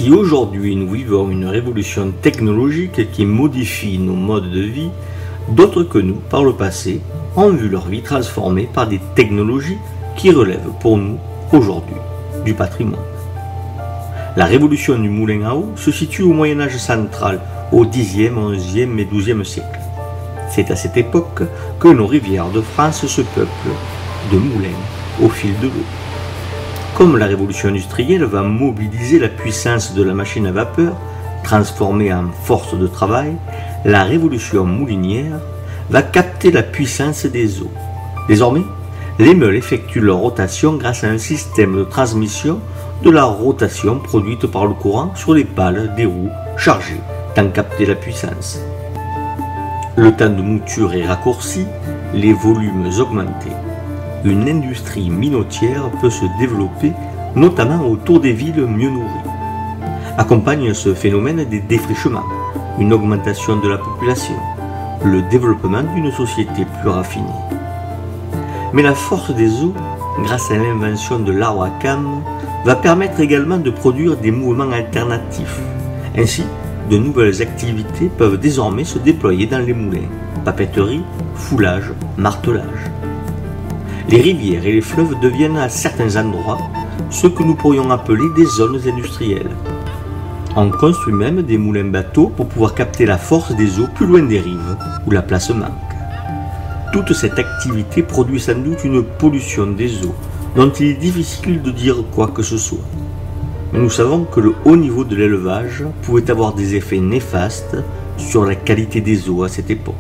Si aujourd'hui nous vivons une révolution technologique qui modifie nos modes de vie, d'autres que nous, par le passé, ont vu leur vie transformée par des technologies qui relèvent pour nous, aujourd'hui, du patrimoine. La révolution du moulin à eau se situe au Moyen-Âge central, au Xe, XIe et XIIe siècle. C'est à cette époque que nos rivières de France se peuplent de moulins au fil de l'eau. Comme la révolution industrielle va mobiliser la puissance de la machine à vapeur, transformée en force de travail, la révolution moulinière va capter la puissance des eaux. Désormais, les meules effectuent leur rotation grâce à un système de transmission de la rotation produite par le courant sur les pales des roues chargées d'en capter la puissance. Le temps de mouture est raccourci, les volumes augmentés. Une industrie minotière peut se développer, notamment autour des villes mieux nourries. Accompagne ce phénomène des défrichements, une augmentation de la population, le développement d'une société plus raffinée. Mais la force des eaux, grâce à l'invention de l'arbre à cames, va permettre également de produire des mouvements alternatifs. Ainsi, de nouvelles activités peuvent désormais se déployer dans les moulins, papeterie, foulage, martelage. Les rivières et les fleuves deviennent à certains endroits ce que nous pourrions appeler des zones industrielles. On construit même des moulins-bateaux pour pouvoir capter la force des eaux plus loin des rives, où la place manque. Toute cette activité produit sans doute une pollution des eaux, dont il est difficile de dire quoi que ce soit. Mais nous savons que le haut niveau de l'élevage pouvait avoir des effets néfastes sur la qualité des eaux à cette époque.